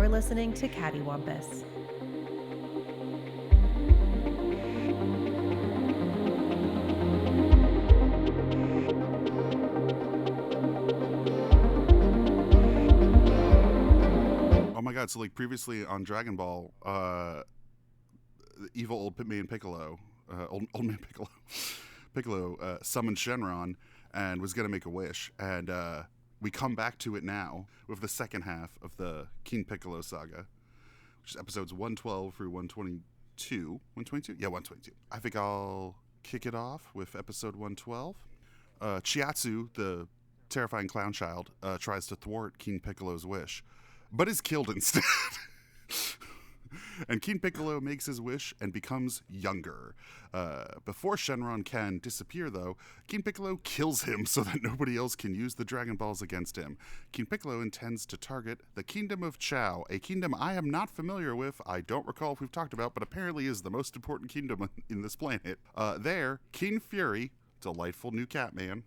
You're listening to Cattywampus. Oh my god, so like previously on Dragon Ball, the evil old man Piccolo, old man Piccolo summoned Shenron and was going to make a wish. And we come back to it now with the second half of the King Piccolo saga, which is episodes 112 through 122. 122? Yeah, 122. I think I'll kick it off with episode 112. Chiatsu, the terrifying clown child, tries to thwart King Piccolo's wish, but is killed instead. And King Piccolo makes his wish and becomes younger. Before Shenron can disappear, though, King Piccolo kills him so that nobody else can use the Dragon Balls against him. King Piccolo intends to target the Kingdom of Chao, a kingdom I am not familiar with, I don't recall if we've talked about, but apparently is the most important kingdom in this planet. There, King Fury, delightful new Catman,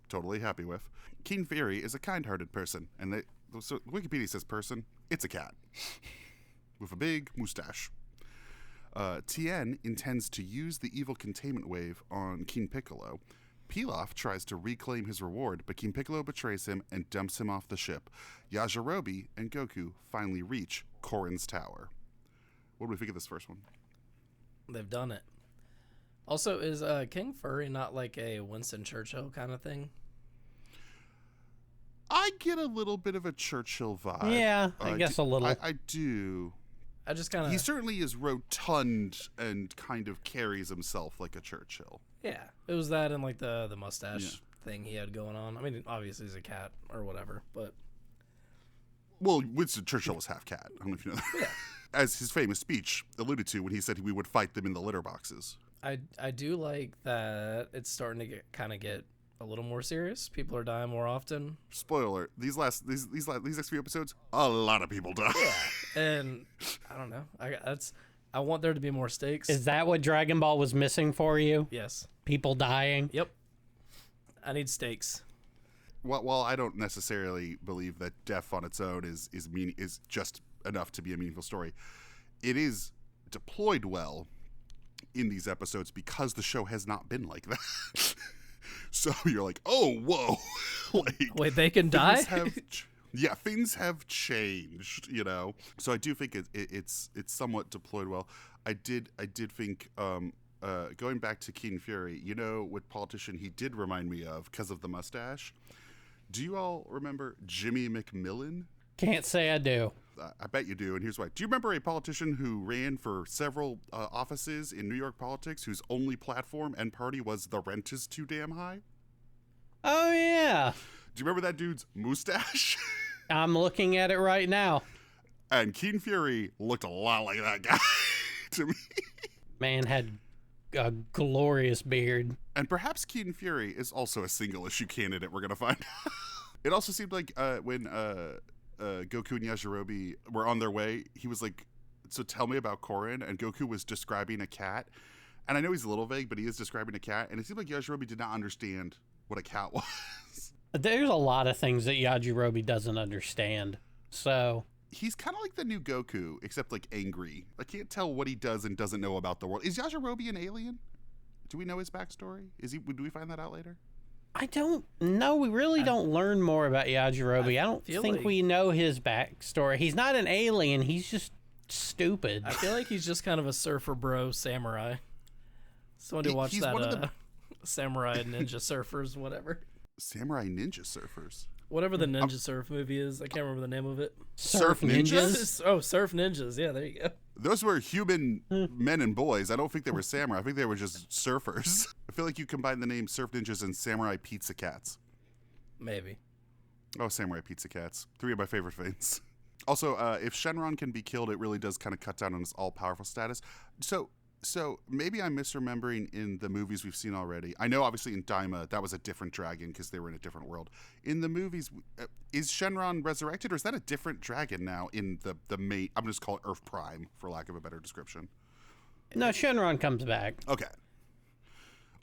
totally happy with. King Fury is a kind-hearted person, and so Wikipedia says person, it's a cat. With a big mustache. Tien intends to use the evil containment wave on King Piccolo. Pilaf tries to reclaim his reward, but King Piccolo betrays him and dumps him off the ship. Yajirobe and Goku finally reach Korin's tower. What do we think of this first one? They've done it. Also, is King Fury not like a Winston Churchill kind of thing? I get a little bit of a Churchill vibe. Yeah, I guess a little. I do. I just kind of... He certainly is rotund and kind of carries himself like a Churchill. Yeah, it was that and like the mustache thing he had going on. I mean, obviously he's a cat or whatever, but... Well, Winston Churchill was half cat. I don't know if you know that. Yeah. As his famous speech alluded to when he said we would fight them in the litter boxes. I do like that it's starting to get a little more serious. People are dying more often. Spoiler alert, these next few episodes, a lot of people die. Yeah. And I don't know. I want there to be more stakes. Is that what Dragon Ball was missing for you? Yes. People dying? Yep. I need stakes. While I don't necessarily believe that death on its own is just enough to be a meaningful story, it is deployed well in these episodes because the show has not been like that. So you're like, oh, whoa. Wait, they can die? Things have changed, you know. So I do think it's somewhat deployed well. I did think going back to King Fury, you know what politician he did remind me of because of the mustache? Do you all remember Jimmy McMillan? Can't say I do. I bet you do, and here's why. Do you remember a politician who ran for several offices in New York politics whose only platform and party was the rent is too damn high? Oh, yeah. Do you remember that dude's mustache? I'm looking at it right now. And King Fury looked a lot like that guy to me. Man had a glorious beard. And perhaps King Fury is also a single issue candidate we're going to find out. It also seemed like when... Goku and Yajirobe were on their way, he was like, so tell me about Korin, and Goku was describing a cat, and I know he's a little vague, but he is describing a cat, and it seemed like Yajirobe did not understand what a cat was. There's a lot of things that Yajirobe doesn't understand, so... He's kind of like the new Goku, except like angry. I can't tell what he does and doesn't know about the world. Is Yajirobe an alien? Do we know his backstory? Do we find that out later? I don't know. We really don't learn more about Yajirobe. I don't think like we know his backstory. He's not an alien. He's just stupid. I feel like he's just kind of a surfer bro samurai. Somebody watch that Samurai Ninja Surfers, whatever. Samurai Ninja Surfers? Whatever the Ninja Surf movie is. I can't remember the name of it. Surf Ninjas? Oh, Surf Ninjas. Yeah, there you go. Those were human men and boys. I don't think they were samurai. I think they were just surfers. I feel like you combine the name Surf Ninjas and Samurai Pizza Cats. Maybe. Oh, Samurai Pizza Cats. 3 of my favorite things. Also, if Shenron can be killed, it really does kind of cut down on his all-powerful status. So maybe I'm misremembering in the movies we've seen already. I know, obviously, in Daima, that was a different dragon because they were in a different world. In the movies, is Shenron resurrected, or is that a different dragon now in the main... I'm just call it Earth Prime, for lack of a better description. No, Shenron comes back. Okay.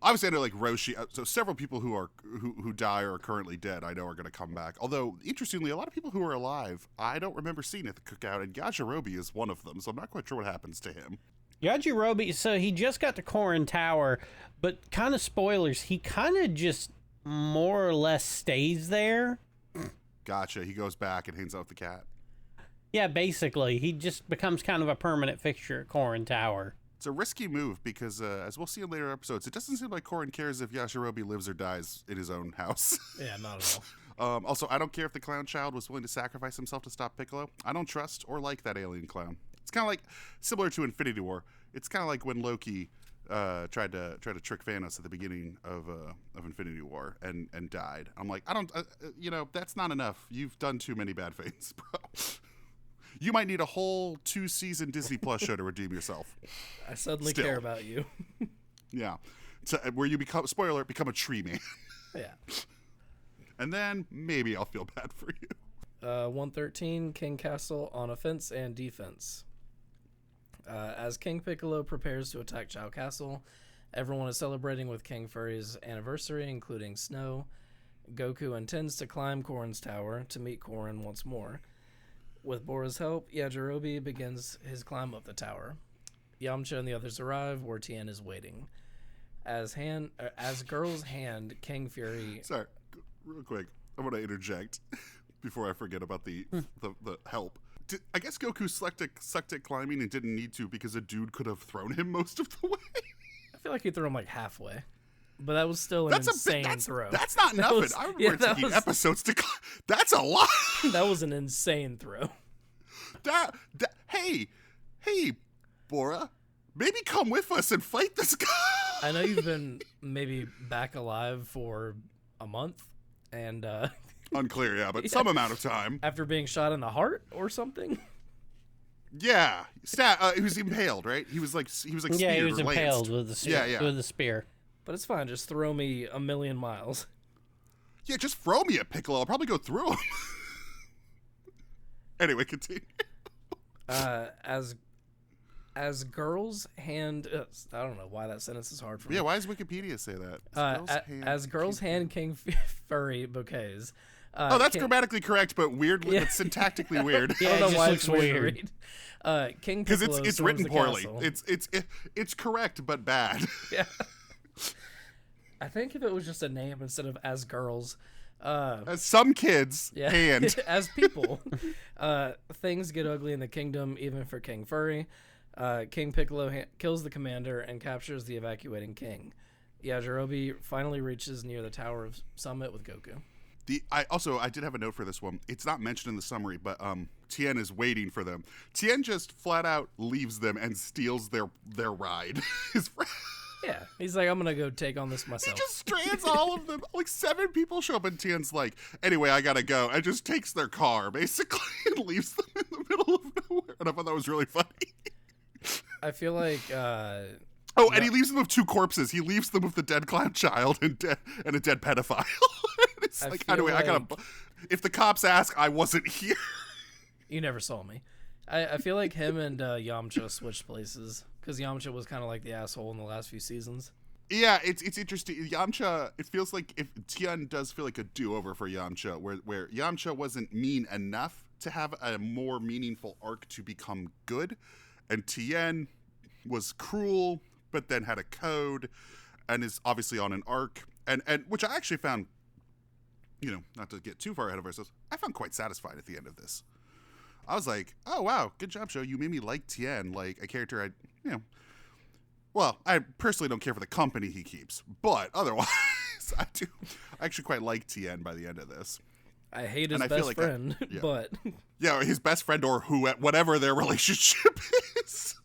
Obviously, I know like Roshi. So several people who die or are currently dead, I know are going to come back. Although interestingly, a lot of people who are alive, I don't remember seeing at the cookout, and Yajirobe is one of them. So I'm not quite sure what happens to him. Yajirobe, so he just got to Korin Tower, but kind of spoilers, he kind of just more or less stays there. Gotcha. He goes back and hangs out with the cat. Yeah, basically, he just becomes kind of a permanent fixture at Korin Tower. It's a risky move because, as we'll see in later episodes, it doesn't seem like Korin cares if Yajirobe lives or dies in his own house. Yeah, not at all. Also, I don't care if the clown child was willing to sacrifice himself to stop Piccolo. I don't trust or like that alien clown. It's kind of like similar to Infinity War. It's kind of like when Loki tried to trick Thanos at the beginning of Infinity War and died. I'm like, I don't, that's not enough. You've done too many bad things, bro. You might need a whole 2-season Disney Plus show to redeem yourself. I suddenly care about you. Yeah. So, where you become a tree man. Yeah. And then maybe I'll feel bad for you. 113, King Castle on offense and defense. As King Piccolo prepares to attack Chao Castle, everyone is celebrating with King Furry's anniversary, including Snow. Goku intends to climb Korin's tower to meet Korin once more. With Bora's help, Yajirobe begins his climb up the tower. Yamcha and the others arrive where Tien is waiting. As Girl's hand, King Fury... Sorry, real quick. I want to interject before I forget about the help. I guess Goku sucked at climbing and didn't need to because a dude could have thrown him most of the way. I feel like he threw him like halfway. But that was still an insane throw. That's not nothing. I remember taking episodes to that's a lot. That was an insane throw. Hey, Bora, maybe come with us and fight this guy. I know you've been maybe back alive for a month. And unclear, yeah, but some amount of time. After being shot in the heart or something? Yeah. He was impaled, right? He was like yeah, he was impaled with the spear. But it's fine. Just throw me a million miles. Yeah, just throw me at Piccolo. I'll probably go through him. Anyway, continue. As Girl's hand... I don't know why that sentence is hard for me. Yeah, why does Wikipedia say that? As Girl's hand King Furry bouquets. That's grammatically correct, but weirdly, it's syntactically weird. Yeah, I don't know why it's weird. King Piccolo because it's written poorly. Castle. It's correct but bad. Yeah. I think if it was just a name instead of as Girls. As some kids, hand. As people. Things get ugly in the kingdom, even for King Furry. King Piccolo kills the commander and captures the evacuating king. Yajirobe finally reaches near the Tower of Summit with Goku. I did have a note for this one. It's not mentioned in the summary, but Tien is waiting for them. Tien just flat out leaves them and steals their ride. His friend. Yeah, he's like, I'm gonna go take on this myself. He just strands all of them. Like 7 people show up, and Tien's like, anyway, I gotta go, and just takes their car basically and leaves them in the middle of nowhere. And I thought that was really funny. I feel like. And he leaves them with 2 corpses. He leaves them with the dead clown child and a dead pedophile. It's like, anyway, I gotta. If the cops ask, I wasn't here. You never saw me. I feel like him and Yamcha switched places because Yamcha was kind of like the asshole in the last few seasons. Yeah, it's interesting. Yamcha, it feels like if Tien does feel like a do-over for Yamcha, where Yamcha wasn't mean enough to have a more meaningful arc to become good, and Tien was cruel but then had a code and is obviously on an arc, and which I actually found, not to get too far ahead of ourselves, I found quite satisfied at the end of this. I was like, oh, wow, good job, show. You made me like Tien, like a character well, I personally don't care for the company he keeps, but otherwise, I do. I actually quite like Tien by the end of this. I hate his best friend, but... Yeah, his best friend or whatever their relationship is.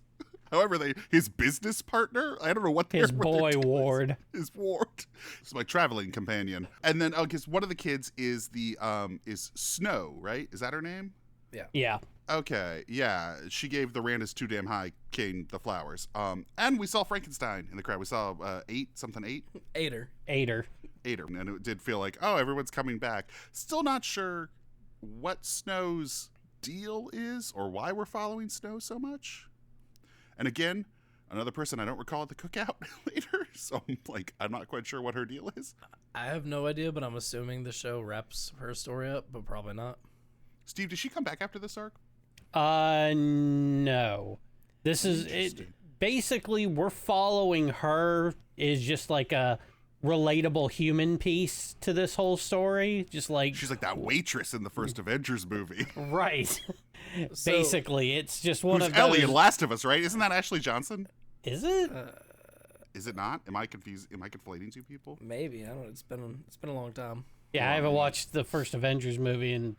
However, his business partner, I don't know what his boy Ward. His Ward. It's my traveling companion. And then, because one of the kids is is Snow, right? Is that her name? Yeah. Yeah. Okay, yeah. She gave the Rand is too damn high king the flowers. And we saw Frankenstein in the crowd. We saw 8. Aider. And it did feel like, oh, everyone's coming back. Still not sure what Snow's deal is or why we're following Snow so much. And again, another person I don't recall at the cookout later So I'm not quite sure what her deal is. I have no idea, but I'm assuming the show wraps her story up, but probably not. Steve, does she come back after this arc? No. This is it. Basically, we're following her is just like a relatable human piece to this whole story. Just like She's like that waitress in the first Avengers movie. right. So- Basically, it's just one Who's of Ellie those. in Last of Us, right? Isn't that Ashley Johnson? Is it? Is it not? Am I confused? Am I conflating two people? Maybe, I don't know. It's been a long time. Yeah, I haven't watched the first Avengers movie in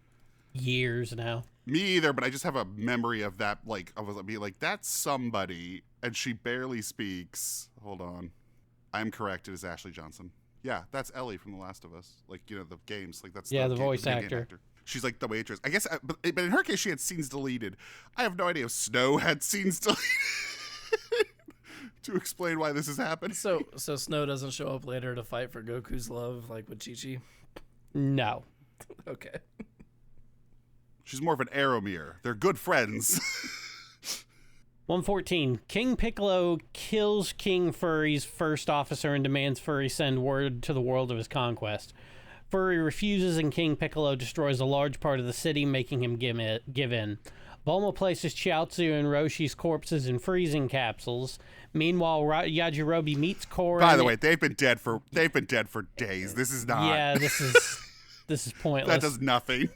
years now. Me either, but I just have a memory of that. I was being like, that's somebody, and she barely speaks. Hold on. I'm correct. It is Ashley Johnson. Yeah, that's Ellie from The Last of Us. The games. That's Yeah, the game- voice video game actor. She's like the waitress. I guess, but in her case, she had scenes deleted. I have no idea if Snow had scenes deleted to explain why this is happening. So Snow doesn't show up later to fight for Goku's love, like with Chi-Chi? No. Okay. She's more of an Arrowmere. They're good friends. 114. King Piccolo kills King Furry's first officer and demands Furry send word to the world of his conquest. Furry refuses and King Piccolo destroys a large part of the city, making him give in. Bulma places Chiaotzu and Roshi's corpses in freezing capsules. Meanwhile, Yajirobe meets Korra. By the way, they've been dead for days. This is not. Yeah, this is pointless. That does nothing.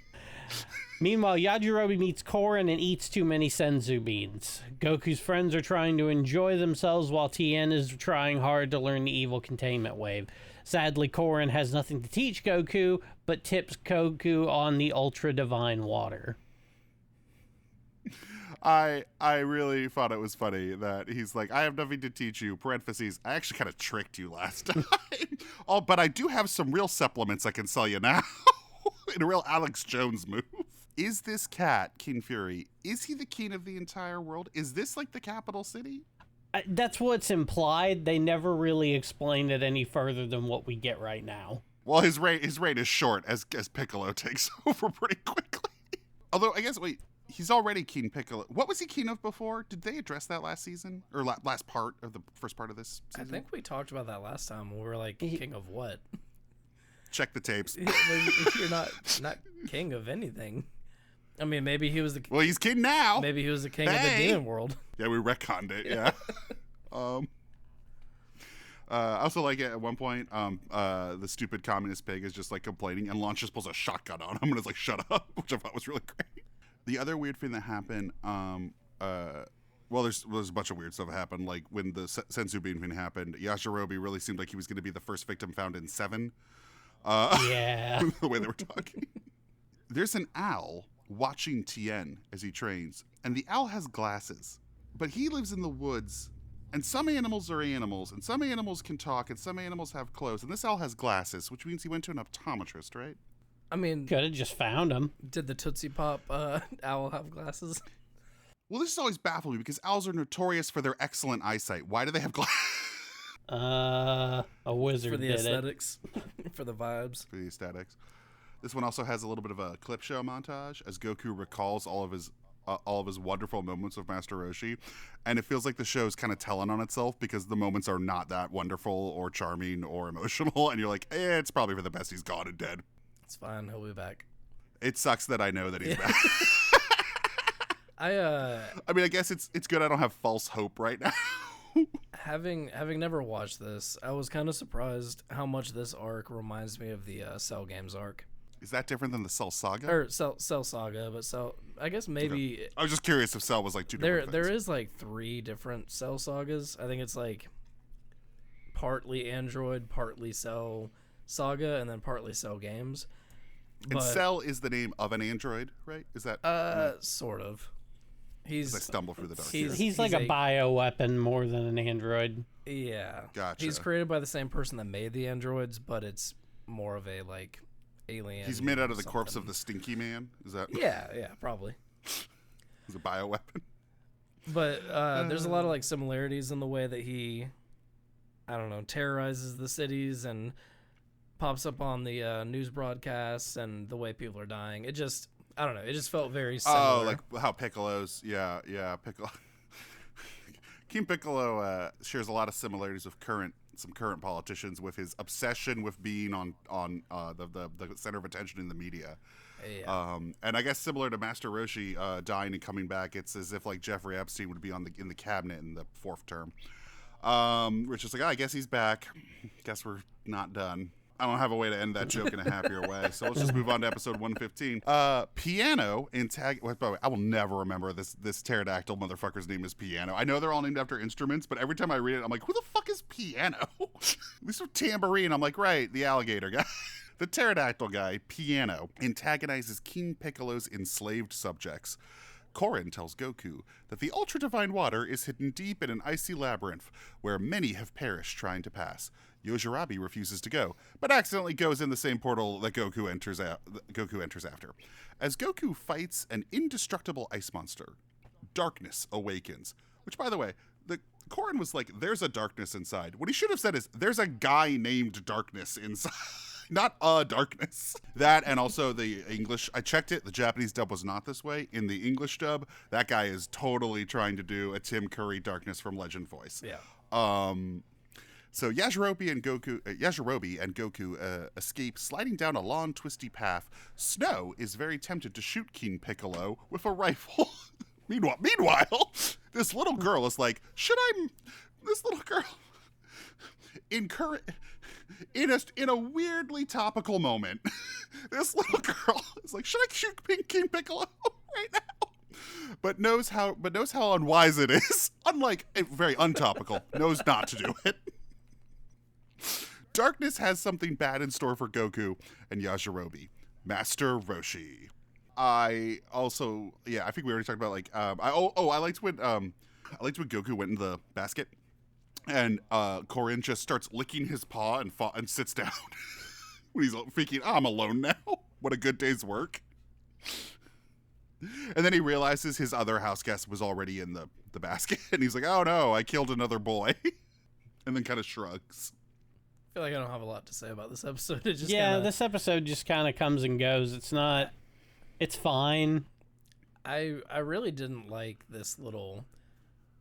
Meanwhile, Yajirobe meets Korin and eats too many senzu beans. Goku's friends are trying to enjoy themselves while Tien is trying hard to learn the evil containment wave. Sadly, Korin has nothing to teach Goku, but tips Goku on the ultra divine water. I really thought it was funny that he's like, I have nothing to teach you. Parentheses, I actually kind of tricked you last time. Oh, but I do have some real supplements I can sell you now. In a real Alex Jones move. Is this cat, King Fury, is he the king of the entire world? Is this like the capital city? That's what's implied. They never really explained it any further than what we get right now. Well, his reign is short as Piccolo takes over pretty quickly. Although, I guess, wait, he's already King Piccolo. What was he king of before? Did they address that last season? Or last part of the first part of this season? I think we talked about that last time. We were like, king of what? Check the tapes. If you're not king of anything. I mean, maybe he was the Well, he's king now. maybe he was the king of the demon world. Yeah, we retconned it, yeah. I also like it at one point, the stupid communist pig is just like complaining and Launch just pulls a shotgun on him and is like, shut up, which I thought was really great. The other weird thing that happened, well, there's a bunch of weird stuff that happened. Like when the Senzu Bean thing happened, Yajirobe really seemed like he was going to be the first victim found in 7. Yeah. The way they were talking. There's an owl watching Tien as he trains, and the owl has glasses, but he lives in the woods, and some animals are animals, and some animals can talk, and some animals have clothes, and this owl has glasses, which means he went to an optometrist, right? I mean, Could have just found him. did the Tootsie Pop owl have glasses? Well, this has always baffled me because owls are notorious for their excellent eyesight. Why do they have glasses? A wizard For the did aesthetics, for the vibes. For the aesthetics. This one also has a little bit of a clip show montage as Goku recalls all of his wonderful moments with Master Roshi, and it feels like the show's kind of telling on itself because the moments are not that wonderful or charming or emotional, and you're like, it's probably for the best he's gone and dead. It's fine. He'll be back. It sucks that I know that he's back. I mean, I guess it's good I don't have false hope right now. Having never watched this, I was kind of surprised how much this arc reminds me of the Cell Games arc. Is that different than the Cell Saga? Or Cell Saga, but Cell, I guess maybe I was just curious if Cell was like two different there things. is like 3 different Cell Sagas. I think it's like partly Android, partly Cell Saga, and then partly Cell Games. And Cell is the name of an android, right? Is that Sort of. I stumble through the dark. He's like a bioweapon more than an android. Yeah. Gotcha. He's created by the same person that made the androids, but it's more of a like alien. He's made out of the corpse of the Stinky Man. Is that? Yeah, probably. He's a bioweapon. But there's a lot of like similarities in the way that he, I don't know, terrorizes the cities and pops up on the news broadcasts and the way people are dying. It just, I don't know, it just felt very similar. Oh, like how Piccolo's, Piccolo. King Piccolo shares a lot of similarities with current some current politicians with his obsession with being on the center of attention in the media. Yeah. And I guess similar to Master Roshi dying and coming back, it's as if like Jeffrey Epstein would be in the cabinet in the fourth term. Rich is like, I guess he's back. Guess we're not done. I don't have a way to end that joke in a happier way, so let's just move on to episode 115. Piano in tag. By the way, I will never remember this pterodactyl motherfucker's name is Piano. I know they're all named after instruments, but every time I read it, I'm like, who the fuck is Piano? At least with tambourine, I'm like, right, the alligator guy. The pterodactyl guy, Piano, antagonizes King Piccolo's enslaved subjects. Korin tells Goku that the ultra-divine water is hidden deep in an icy labyrinth where many have perished trying to pass. Yojirabi refuses to go, but accidentally goes in the same portal that Goku enters after. As Goku fights an indestructible ice monster, darkness awakens. Which, by the way, Korin was like, there's a darkness inside. What he should have said is, there's a guy named Darkness inside. Not a darkness. That, and also the English, I checked it, the Japanese dub was not this way. In the English dub, that guy is totally trying to do a Tim Curry Darkness from Legend voice. Yeah. So Yajirobe and Goku escape, sliding down a long, twisty path. Snow is very tempted to shoot King Piccolo with a rifle. Meanwhile, this little girl is like, this little girl, in a weirdly topical moment, this little girl is like, should I shoot King Piccolo right now? But knows how unwise it is. Unlike very untopical, knows not to do it. Darkness has something bad in store for Goku and Yajirobe. Master Roshi. I think we already talked about like I liked when Goku went in the basket and Korin just starts licking his paw and sits down when he's thinking, I'm alone now. What a good day's work. And then he realizes his other house guest was already in the basket and he's like, oh no, I killed another boy. And then kind of shrugs. I feel like I don't have a lot to say about this episode. This episode just kind of comes and goes. It's fine. I really didn't like this little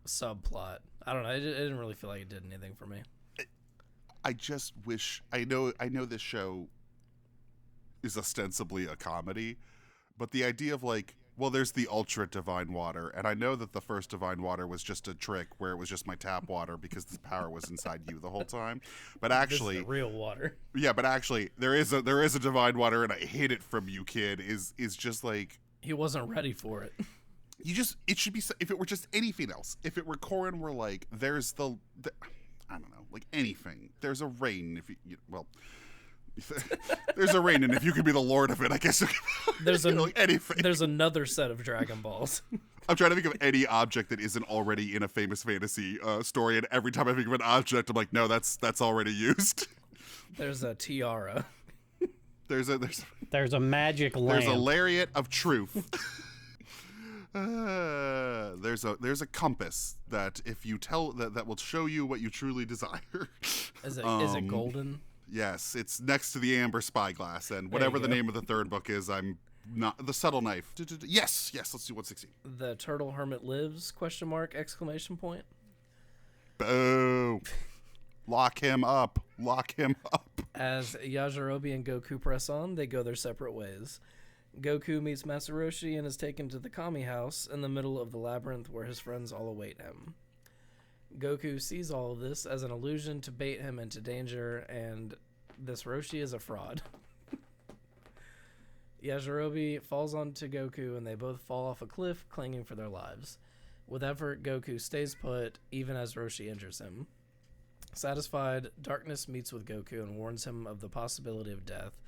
subplot. I don't know. I didn't really feel like it did anything for me. I just wish I know this show is ostensibly a comedy, but the idea of like, well, there's the ultra divine water, and I know that the first divine water was just a trick where it was just my tap water because the power was inside you the whole time. But actually, this is the real water. Yeah, but actually, there is a divine water, and I hid it from you, kid. Is just like he wasn't ready for it. It should be, if it were just anything else. If it were Korin, were like, there's the I don't know, like anything. There's a rain. There's a rain, and if you could be the lord of it, I guess there's anything. There's another set of Dragon Balls. I'm trying to think of any object that isn't already in a famous fantasy story, and every time I think of an object, I'm like, no, that's already used. There's a tiara. There's a magic lamp. There's a lariat of truth. There's a compass that if you tell that will show you what you truly desire. Is it golden? Yes, it's next to the amber spyglass, and whatever the name of the third book is, I'm not the subtle knife. Yes, let's do 116. The turtle hermit lives? ? Boo! Lock him up. As Yajirobe and Goku press on, they go their separate ways. Goku meets Master Roshi and is taken to the Kami house in the middle of the labyrinth where his friends all await him. Goku sees all of this as an illusion to bait him into danger, and this Roshi is a fraud. Yajirobe falls onto Goku and they both fall off a cliff, clinging for their lives. With effort, Goku stays put, even as Roshi injures him. Satisfied, Darkness meets with Goku and warns him of the possibility of death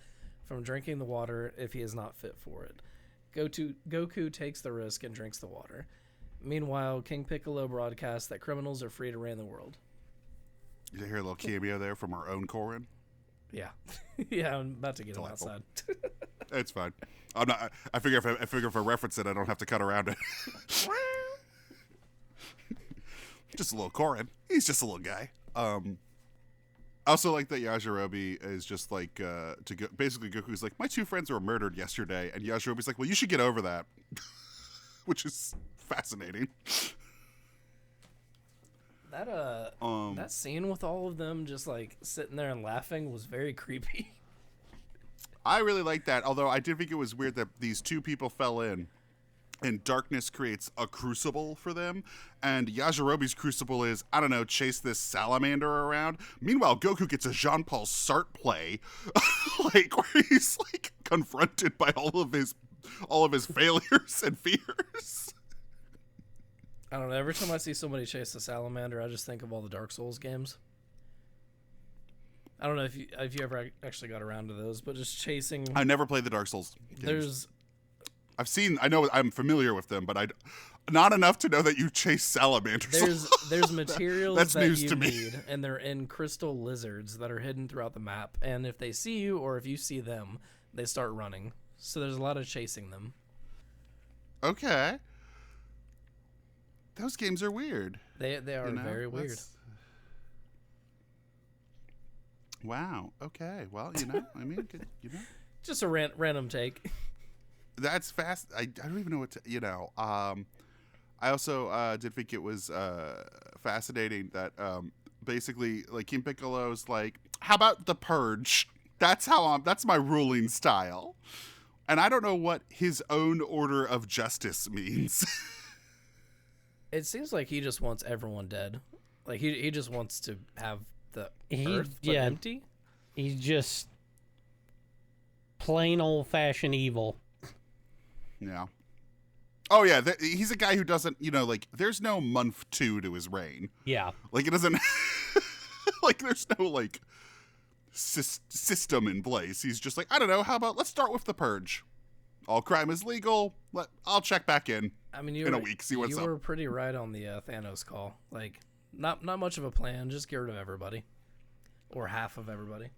from drinking the water if he is not fit for it. Goku takes the risk and drinks the water. Meanwhile, King Piccolo broadcasts that criminals are free to reign the world. You hear a little cameo there from our own Korin? Yeah. Yeah, I'm about to get Delightful. him outside. It's fine. I'm not. I figure if I reference it, I don't have to cut around it. Just a little Korin. He's just a little guy. I also like that Yajirobe is just like basically Goku's like, my two friends were murdered yesterday, and Yajirobe's like, well, you should get over that, which is fascinating. That scene with all of them just like sitting there and laughing was very creepy. I really like that, although I did think it was weird that these two people fell in, and darkness creates a crucible for them, and Yajirobe's crucible is, I don't know, chase this salamander around. Meanwhile, Goku gets a Jean-Paul Sartre play, like where he's like confronted by all of his failures and fears. I don't know. Every time I see somebody chase a salamander, I just think of all the Dark Souls games. I don't know if you ever actually got around to those, but just chasing. I never played the Dark Souls games. I know I'm familiar with them, but not enough to know that you chase salamanders. There's materials That's that news you to me. need, and they're in crystal lizards that are hidden throughout the map. And if they see you, or if you see them, they start running. So there's a lot of chasing them. Okay. Those games are weird. They are very weird. Wow. Okay. Well, I mean, Just a random take. That's fast. I don't even know what to, I also did think it was fascinating that basically, like, King Piccolo's like, how about the purge? That's my ruling style. And I don't know what his own order of justice means. It seems like he just wants everyone dead. Like, he just wants to have the earth but empty. He's just plain old-fashioned evil. Yeah. Oh, yeah. He's a guy who doesn't, like, there's no month 2 to his reign. Yeah. Like, it doesn't, like, there's no, like, system in place. He's just like, I don't know, how about, let's start with the purge. All crime is legal. I'll check back in. I mean, in a week, see what's up. You were pretty right on the Thanos call. Like, not much of a plan. Just get rid of everybody. Or half of everybody.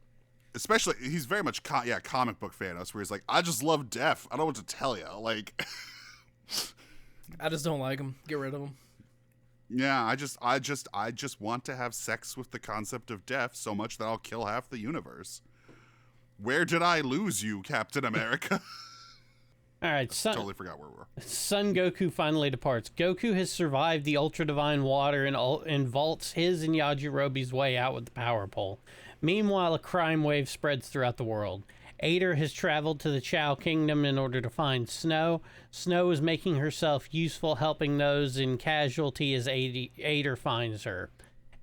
Especially, he's very much, comic book Thanos, where he's like, I just love death. I don't know what to tell you. Like, I just don't like him. Get rid of him. Yeah, I just want to have sex with the concept of death so much that I'll kill half the universe. Where did I lose you, Captain America? All right, totally forgot where we were. Son Goku finally departs. Goku has survived the Ultra Divine Water and vaults his and Yajirobe's way out with the power pole. Meanwhile, a crime wave spreads throughout the world. Ader has traveled to the Chao Kingdom in order to find Snow. Snow is making herself useful, helping those in casualty as Ader finds her.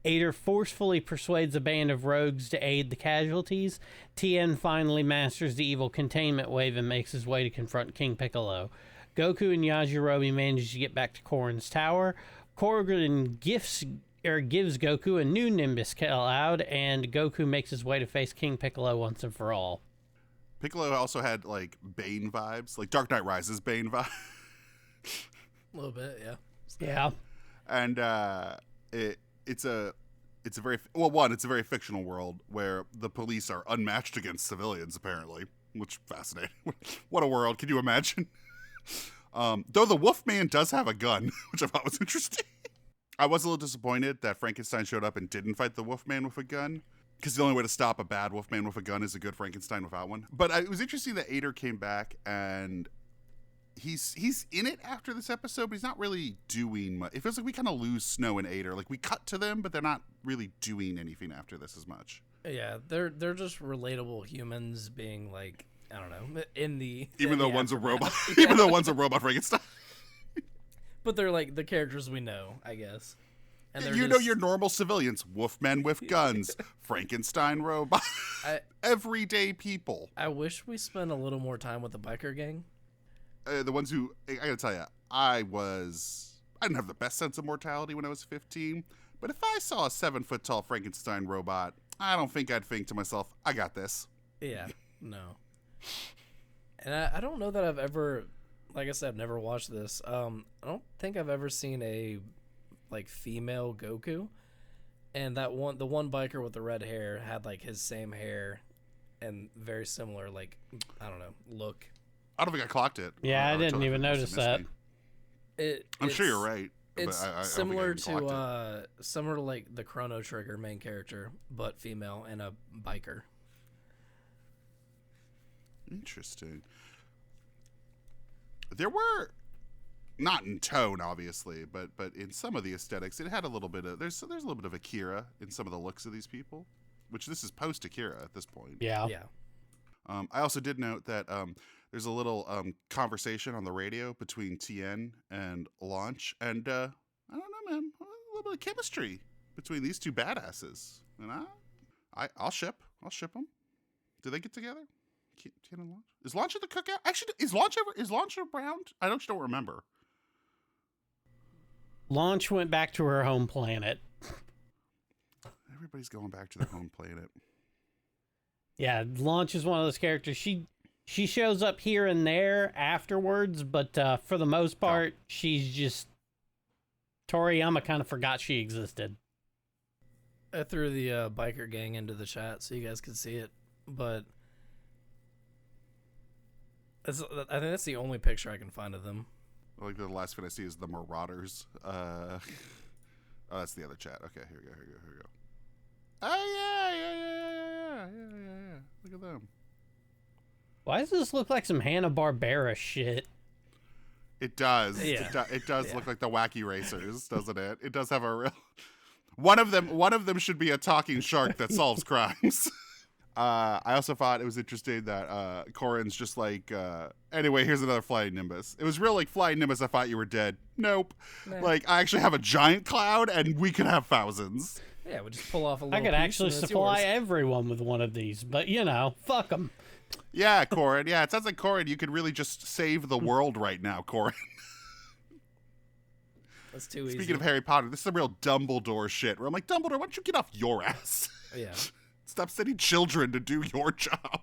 Ader forcefully persuades a band of rogues to aid the casualties. Tien finally masters the evil containment wave and makes his way to confront King Piccolo. Goku and Yajirobe manage to get back to Korin's tower. Korin gives Goku a new Nimbus Cloud, and Goku makes his way to face King Piccolo once and for all. Piccolo also had, like, Bane vibes, like Dark Knight Rises Bane vibes. A little bit, yeah. Yeah. And it's a very fictional world where the police are unmatched against civilians, apparently, which fascinating. What a world. Can you imagine? Though the Wolfman does have a gun, which I thought was interesting. I was a little disappointed that Frankenstein showed up and didn't fight the Wolfman with a gun, because the only way to stop a bad Wolfman with a gun is a good Frankenstein without one. But it was interesting that Ader came back, and he's in it after this episode, but he's not really doing much. It feels like we kind of lose Snow and Ader. Like, we cut to them, but they're not really doing anything after this as much. Yeah, they're just relatable humans being, like, I don't know, even though one's a robot. Even though one's a robot Frankenstein. But they're like the characters we know, I guess. And know your normal civilians, Wolfmen with guns, Frankenstein robot, everyday people. I wish we spent a little more time with the biker gang. The ones who, I gotta tell you, I didn't have the best sense of mortality when I was 15, but if I saw a 7-foot tall Frankenstein robot, I don't think I'd think to myself, I got this. Yeah, no. And I don't know that I've ever, like I said, I've never watched this. I don't think I've ever seen a, like, female Goku. And the one biker with the red hair had, like, his same hair and very similar, like, I don't know, look. I don't think I clocked it. Yeah, I didn't even notice that. I'm sure you're right. It's I similar to like the Chrono Trigger main character, but female and a biker. Interesting. There were not in tone, obviously, but in some of the aesthetics, it had a little bit of there's a little bit of Akira in some of the looks of these people, which this is post Akira at this point. Yeah. Yeah. I also did note that there's a little conversation on the radio between Tien and Launch, and I don't know, man, a little bit of chemistry between these two badasses, and I'll ship them. Do they get together? Tien and Launch? Is Launch at the cookout? Actually, is Launch around? I don't remember. Launch went back to her home planet. Everybody's going back to their home planet. Yeah, Launch is one of those characters. She shows up here and there afterwards, but for the most part, she's just... Toriyama kind of forgot she existed. I threw the biker gang into the chat so you guys could see it, but I think that's the only picture I can find of them. Like the last thing I see is the Marauders. Oh, that's the other chat. Okay, here we go. Oh yeah. Look at them. Why does this look like some Hanna-Barbera shit? It does. Yeah. It does look like the Wacky Racers, doesn't it? It does have a real. One of them should be a talking shark that solves crimes. I also thought it was interesting that Corrin's just like, anyway, here's another flying Nimbus. It was real like, flying Nimbus, I thought you were dead. Nope. Nah. Like, I actually have a giant cloud, and we could have thousands. Yeah, we just pull off a little I could piece actually and it's supply yours. everyone with one of these, but fuck them. Yeah, Corrin. Yeah, it sounds like, Corrin, you could really just save the world right now, Corrin. That's too easy. Speaking of Harry Potter, this is a real Dumbledore shit, where I'm like, Dumbledore, why don't you get off your ass? Yeah. Stop sending children to do your job.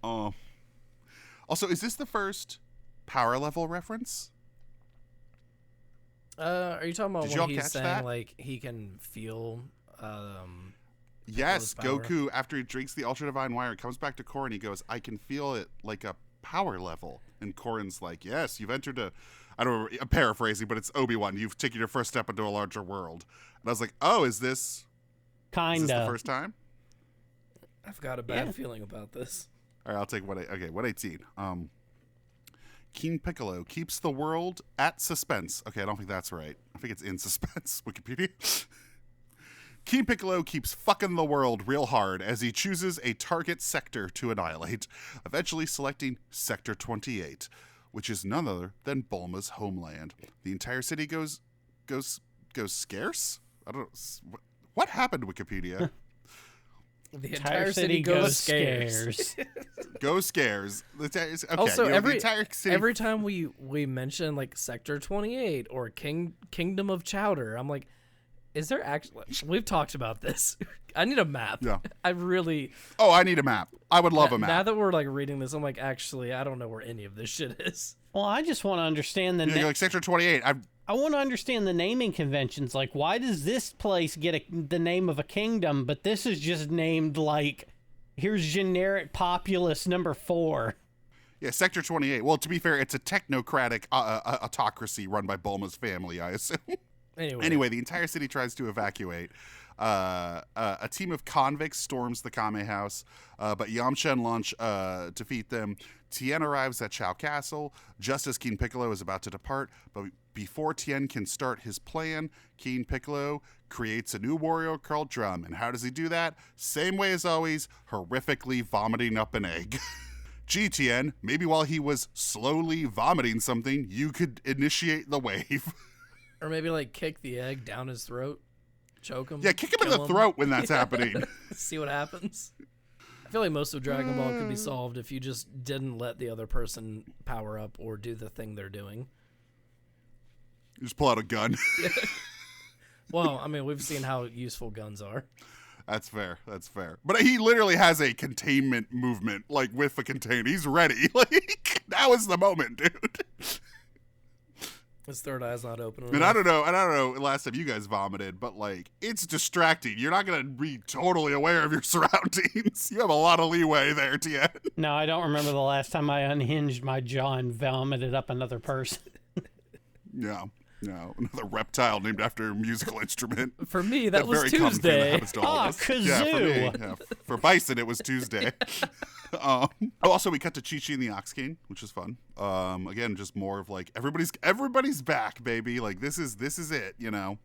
Also, is this the first power level reference? Are you talking about Did when y'all he's catch saying that? like he can feel Yes, power? Goku, after he drinks the Ultra Divine Wire, comes back to Corrin, he goes, I can feel it like a power level. And Corrin's like, yes, you've entered I'm paraphrasing, but it's Obi-Wan. You've taken your first step into a larger world. And I was like, oh, is this the first time? I've got a bad feeling about this. All right, I'll take 118. King Piccolo keeps the world at suspense. Okay, I don't think that's right. I think it's in suspense. Wikipedia. King Piccolo keeps fucking the world real hard as he chooses a target sector to annihilate, eventually selecting Sector 28, which is none other than Bulma's homeland. The entire city goes scarce? I don't know. What happened, Wikipedia? The Entire city goes scares. Go scares. Okay, Also, the entire city. every time we mention like Sector 28 or Kingdom of Chowder, I'm like, is there actually? We've talked about this. I need a map. Yeah. I really. Oh, I need a map. I would love a map. Now that we're like reading this, I'm like, actually, I don't know where any of this shit is. Well, I just want to understand the Like Sector 28. I want to understand the naming conventions. Like, why does this place get the name of a kingdom, but this is just named like, here's generic populace number 4. Yeah, Sector 28. Well, to be fair, it's a technocratic autocracy run by Bulma's family, I assume. Anyway, the entire city tries to evacuate. A team of convicts storms the Kame house, but Yamcha and Launch defeat them. Tien arrives at Chao Castle just as King Piccolo is about to depart, but before Tien can start his plan, King Piccolo creates a new warrior called Drum. And how does he do that? Same way as always, horrifically vomiting up an egg. Gee, Tien, maybe while he was slowly vomiting something, you could initiate the wave. Or maybe like kick the egg down his throat, choke him. Yeah, kick him in kill the throat when that's happening. See what happens. I feel like most of Dragon Ball could be solved if you just didn't let the other person power up or do the thing they're doing. You just pull out a gun. Well, I mean, we've seen how useful guns are. That's fair. But he literally has a containment movement, like with a container. He's ready. Like, now is the moment, dude. His third eye's not open. And I don't know last time you guys vomited, but like, it's distracting. You're not going to be totally aware of your surroundings. You have a lot of leeway there, Tien. No, I don't remember the last time I unhinged my jaw and vomited up another person. No, another reptile named after a musical instrument. For me, that was very common thing that Tuesday. happens to all of us. Kazoo. Yeah, for me, for Bison, it was Tuesday. Also, we cut to Chi-Chi and the Ox King, which is fun. Again, just more of like everybody's back, baby. Like this is it, you know.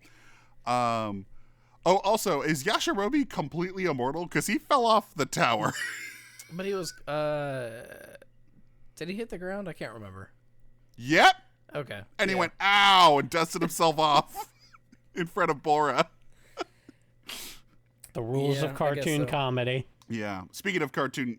Also, is Yashirobe completely immortal? Because he fell off the tower. But he was. Did he hit the ground? I can't remember. Yep. Okay. And he went, ow, and dusted himself off in front of Bora. The rules of cartoon comedy. Yeah. Speaking of cartoon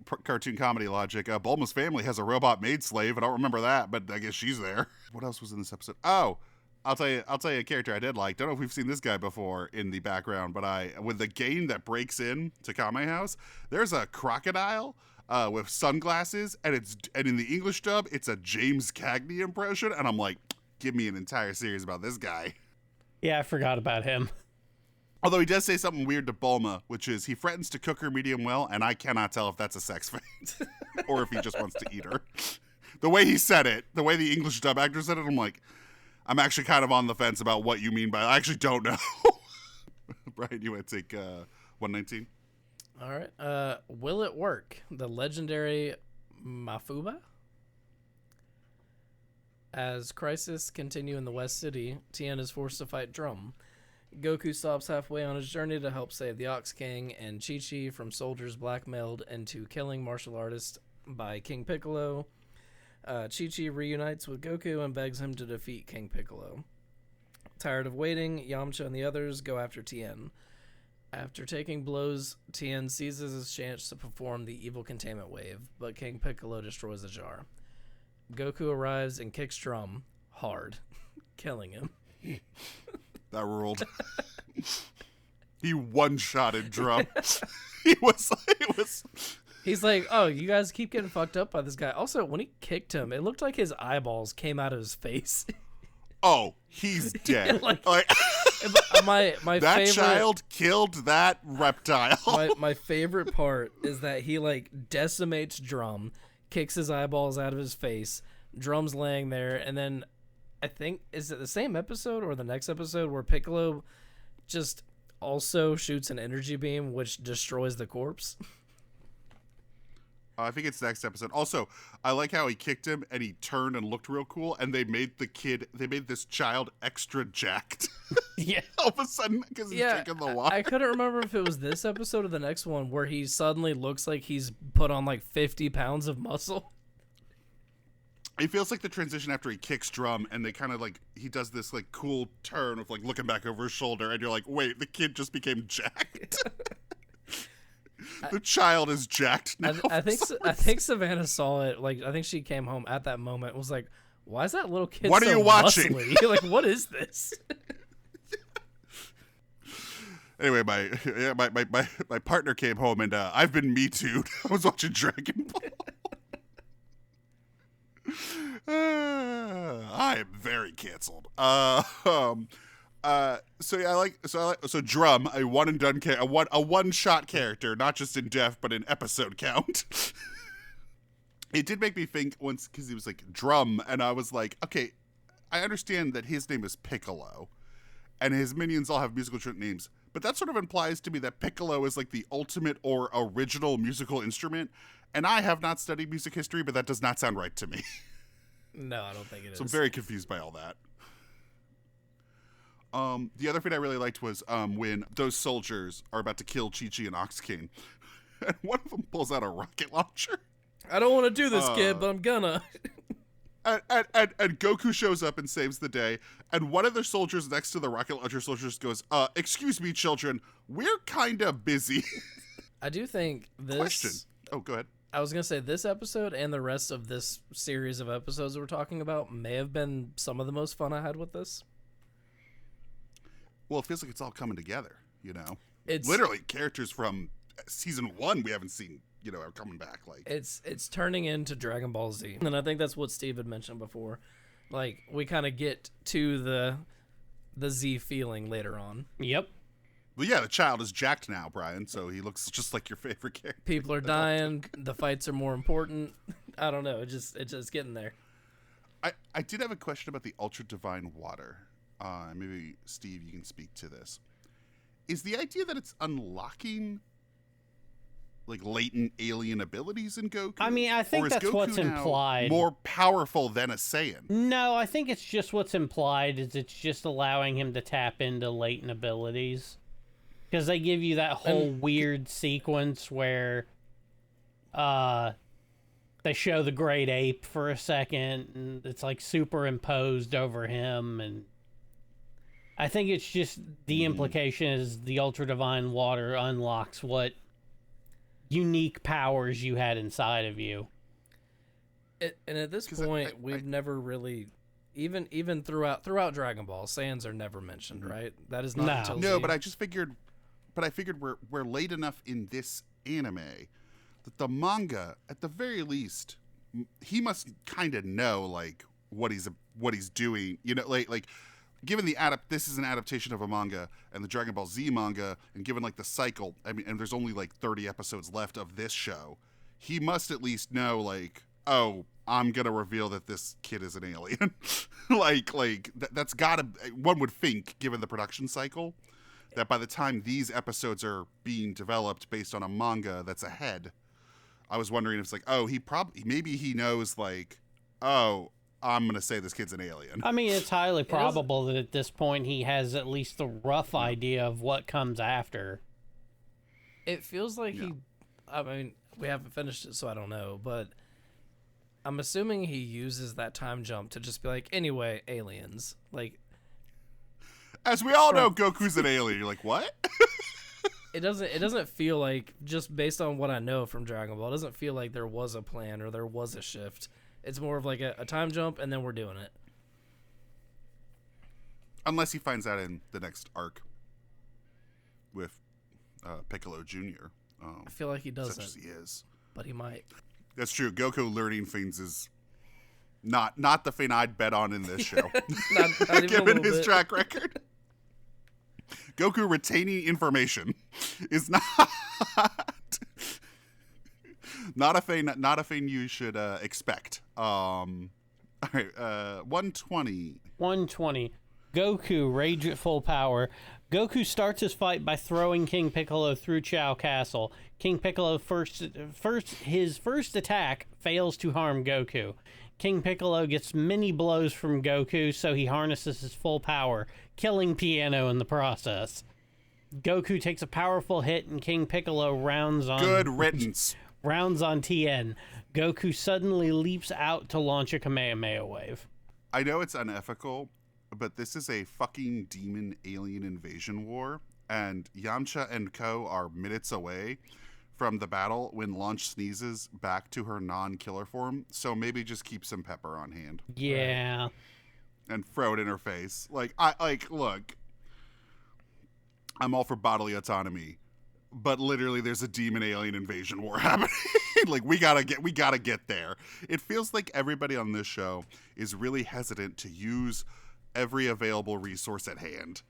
comedy logic, Bulma's family has a robot maid slave. I don't remember that, but I guess she's there. What else was in this episode? Oh, I'll tell you a character I did like. Don't know if we've seen this guy before in the background, but with the game that breaks in to Kame House, there's a crocodile with sunglasses, and in the English dub, it's a James Cagney impression, and I'm like, give me an entire series about this guy. Yeah, I forgot about him. Although he does say something weird to Bulma, which is he threatens to cook her medium well, and I cannot tell if that's a sex feint or if he just wants to eat her. The way he said it, the way the English dub actor said it, I'm like, I'm actually kind of on the fence about what you mean by I actually don't know. Brian, you want to take 119? All right. Will it work? The legendary Mafuba? As crises continue in the West City, Tien is forced to fight Drum. Goku stops halfway on his journey to help save the Ox King and Chi-Chi from soldiers blackmailed into killing martial artist by King Piccolo. Chi-Chi reunites with Goku and begs him to defeat King Piccolo. Tired of waiting, Yamcha and the others go after Tien. After taking blows, Tien seizes his chance to perform the evil containment wave, but King Piccolo destroys the jar. Goku arrives and kicks Drum hard, killing him. That ruled. He one-shotted Drum. It was. He's like, oh, you guys keep getting fucked up by this guy. Also, when he kicked him, it looked like his eyeballs came out of his face. Oh, he's dead. my that favorite, child killed that reptile. my favorite part is that he like decimates Drum, kicks his eyeballs out of his face. Drum's laying there, and then I think, is it the same episode or the next episode where Piccolo just also shoots an energy beam which destroys the corpse? I think it's next episode. Also, I like how he kicked him and he turned and looked real cool, and they made this child extra jacked. Yeah. All of a sudden, because he's drinking the water. I couldn't remember if it was this episode or the next one where he suddenly looks like he's put on like 50 pounds of muscle. It feels like the transition after he kicks Drum, and they kind of like, he does this like cool turn of like looking back over his shoulder, and you're like, wait, the kid just became jacked. The child is jacked now. I think Savannah saw it. Like, I think she came home at that moment and was like, why is that little kid What so are you watching? muscly? Like, what is this? Anyway, my partner came home, and I've been Me Too'd. I was watching Dragon Ball. I am very canceled. So Drum, a one and done a one shot character, not just in depth but in episode count. It did make me think once because he was like Drum, and I was like, okay, I understand that his name is Piccolo, and his minions all have musical names, but that sort of implies to me that Piccolo is like the ultimate or original musical instrument, and I have not studied music history, but that does not sound right to me. No, I don't think it is. So I'm very confused by all that. The other thing I really liked was when those soldiers are about to kill Chi-Chi and Ox King, and one of them pulls out a rocket launcher. I don't want to do this, kid, but I'm gonna. And Goku shows up and saves the day, and one of the soldiers next to the rocket launcher soldiers goes, excuse me, children, we're kind of busy. I do think this... Question. Oh, go ahead. I was going to say this episode and the rest of this series of episodes we're talking about may have been some of the most fun I had with this. Well, it feels like it's all coming together, you know? It's literally characters from season 1 we haven't seen, you know, are coming back. Like it's turning into Dragon Ball Z. And I think that's what Steve had mentioned before. Like, we kind of get to the Z feeling later on. Yep. Well, yeah, the child is jacked now, Brian, so he looks just like your favorite character. People are dying. The fights are more important. I don't know. It's just getting there. I did have a question about the Ultra Divine Water. Maybe, Steve, you can speak to this. Is the idea that it's unlocking latent alien abilities in Goku? I mean, I think or is that's Goku what's now implied. more powerful than a Saiyan? No, I think it's just what's implied is it's just allowing him to tap into latent abilities. Because they give you that whole weird sequence where they show the great ape for a second, and it's like superimposed over him, and I think it's just the implication is the Ultra Divine Water unlocks what unique powers you had inside of you. And at this point, we've never really, even throughout Dragon Ball, Saiyans are never mentioned, right? That is not until no. Z. But I figured we're late enough in this anime that the manga, at the very least, he must kind of know like what he's doing. You know, like given this is an adaptation of a manga and the Dragon Ball Z manga, and given like the cycle, I mean, and there's only like 30 episodes left of this show, he must at least know like, oh, I'm gonna reveal that this kid is an alien. That's gotta, one would think, given the production cycle, that by the time these episodes are being developed based on a manga that's ahead, I was wondering if it's like, oh, maybe he knows like, oh, I'm going to say this kid's an alien. I mean, it's highly probable that at this point he has at least a rough idea of what comes after. It feels like I mean, we haven't finished it, so I don't know, but I'm assuming he uses that time jump to just be like, anyway, aliens. Like, as we all know, Goku's an alien. You're like, what? It doesn't feel like, just based on what I know from Dragon Ball, it doesn't feel like there was a plan or there was a shift. It's more of like a time jump, and then we're doing it. Unless he finds out in the next arc with Piccolo Jr. I feel like he doesn't. Such as he is. But he might. That's true. Goku learning things is not the thing I'd bet on in this show. not Given his track record. Goku retaining information is not a thing you should expect. All right, 120. 120. Goku, rage at full power. Goku starts his fight by throwing King Piccolo through Chao Castle. King Piccolo his first attack fails to harm Goku. King Piccolo gets many blows from Goku, so he harnesses his full power, killing Piano in the process. Goku takes a powerful hit, and King Piccolo rounds on Tien. Goku suddenly leaps out to launch a Kamehameha wave. I know it's unethical, but this is a fucking demon alien invasion war, and Yamcha and Co. are minutes away from the battle when Launch sneezes back to her non-killer form, so maybe just keep some pepper on hand. Yeah. And throw it in her face. Look, I'm all for bodily autonomy, but literally there's a demon alien invasion war happening. Like, we gotta get there. It feels like everybody on this show is really hesitant to use every available resource at hand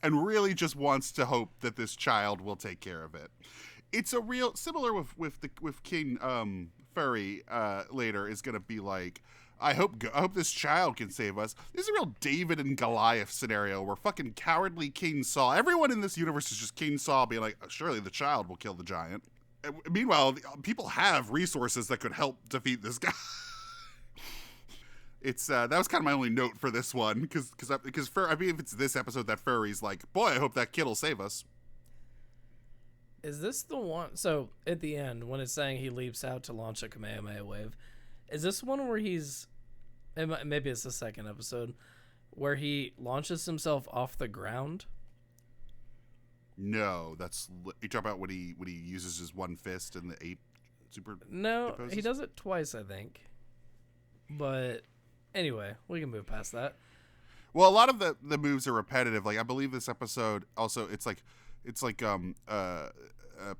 and really just wants to hope that this child will take care of it. It's a real similar with King Furry later is gonna be like, I hope this child can save us. This is a real David and Goliath scenario where fucking cowardly King Saul, everyone in this universe is just King Saul being like, surely the child will kill the giant. And meanwhile, people have resources that could help defeat this guy. It's that was kind of my only note for this one because I mean, if it's this episode that Furry's like, boy, I hope that kid will save us. Is this the one? So at the end, when it's saying he leaps out to launch a Kamehameha wave, is this one where maybe it's the second episode, where he launches himself off the ground? No, you talk about when he uses his one fist and the ape super. No, poses? he does it twice, I think. But anyway, we can move past that. Well, a lot of the moves are repetitive. Like, I believe this episode also, it's like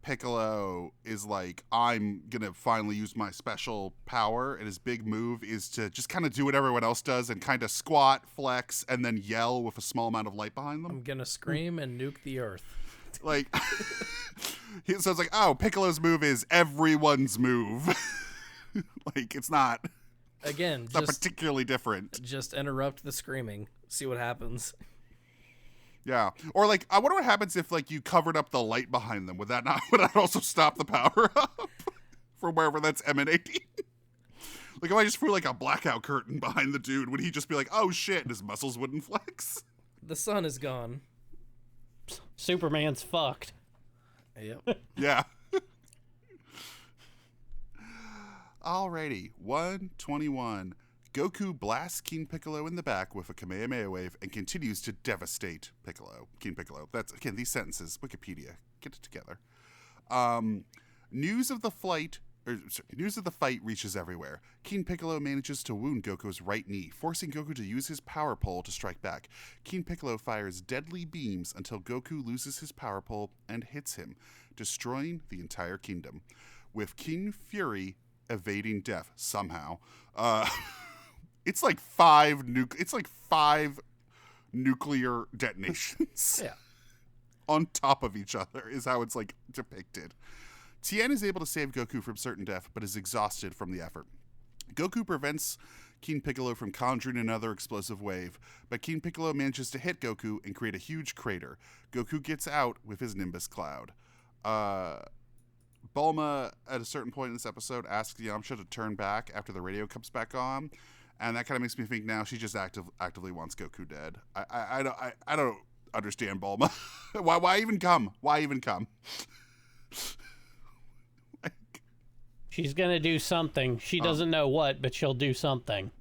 Piccolo is like, I'm gonna finally use my special power, and his big move is to just kind of do what everyone else does and kind of squat, flex, and then yell with a small amount of light behind them. I'm gonna scream and nuke the earth. Like, so it's like, oh, Piccolo's move is everyone's move. Like, it's not just not particularly different. Just interrupt the screaming. See what happens. Yeah. Or like, I wonder what happens if like you covered up the light behind them. Would that also stop the power up from wherever that's emanating? Like if I just threw like a blackout curtain behind the dude, would he just be like, oh shit, and his muscles wouldn't flex? The sun is gone. Superman's fucked. Yep. Yeah. Alrighty, 121. Goku blasts King Piccolo in the back with a Kamehameha wave and continues to devastate King Piccolo. That's, again, these sentences, Wikipedia, get it together. News of the fight reaches everywhere. King Piccolo manages to wound Goku's right knee, forcing Goku to use his power pole to strike back. King Piccolo fires deadly beams until Goku loses his power pole and hits him, destroying the entire kingdom. With King Fury evading death somehow. It's like five nuclear detonations. Yeah. On top of each other is how it's like depicted. Tien is able to save Goku from certain death, but is exhausted from the effort. Goku prevents King Piccolo from conjuring another explosive wave, but King Piccolo manages to hit Goku and create a huge crater. Goku gets out with his Nimbus Cloud. Bulma, at a certain point in this episode, asks Yamcha to turn back after the radio comes back on, and that kind of makes me think now she just actively wants Goku dead. I don't understand Bulma. Why even come? Why even come? She's gonna do something. She doesn't know what, but she'll do something.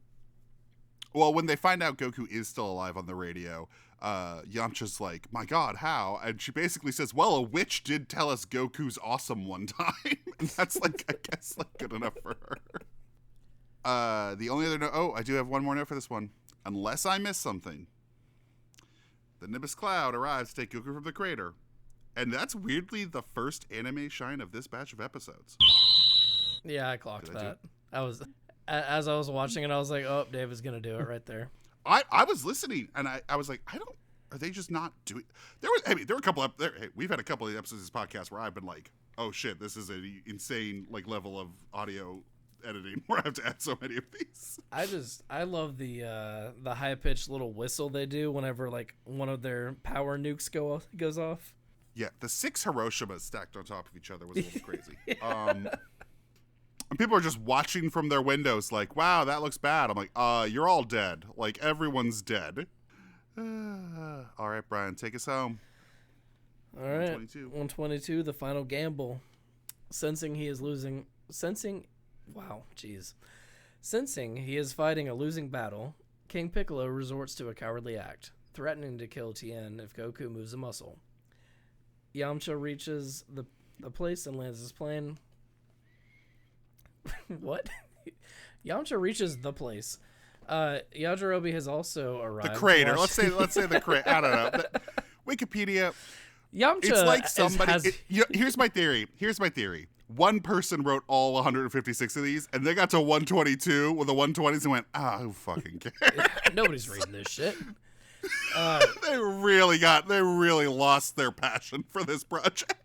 Well, when they find out Goku is still alive on the radio, Yamcha's like, my God, how? And she basically says, well, a witch did tell us Goku's awesome one time. And that's like, I guess, like good enough for her. The only other note, I do have one more note for this one. Unless I miss something, the Nimbus Cloud arrives to take Goku from the crater. And that's weirdly the first anime shine of this batch of episodes. Yeah, I clocked that. As I was watching it, I was like, oh, David's going to do it right there. I was listening, and I was like, are they just not doing? There were a couple we've had a couple of episodes of this podcast where I've been like, oh shit, this is an insane like level of audio editing where I have to add so many of these. I love the high pitched little whistle they do whenever like one of their power nukes goes off. Yeah, the 6 Hiroshimas stacked on top of each other was a little crazy. And people are just watching from their windows like, wow, that looks bad. I'm like, you're all dead. Like, everyone's dead. All right, Brian, take us home. All right, 122, the final gamble. Sensing he is fighting a losing battle, King Piccolo resorts to a cowardly act, threatening to kill Tien if Goku moves a muscle. Yamcha reaches the place and lands his plane. What? Yamcha reaches the place. Yajirobe has also arrived. The crater. Let's say the crater. I don't know. Wikipedia. Yamcha. It's like somebody. Here's my theory. One person wrote all 156 of these, and they got to 122 with the 120s and went, who fucking cares? Nobody's reading this shit. They really lost their passion for this project.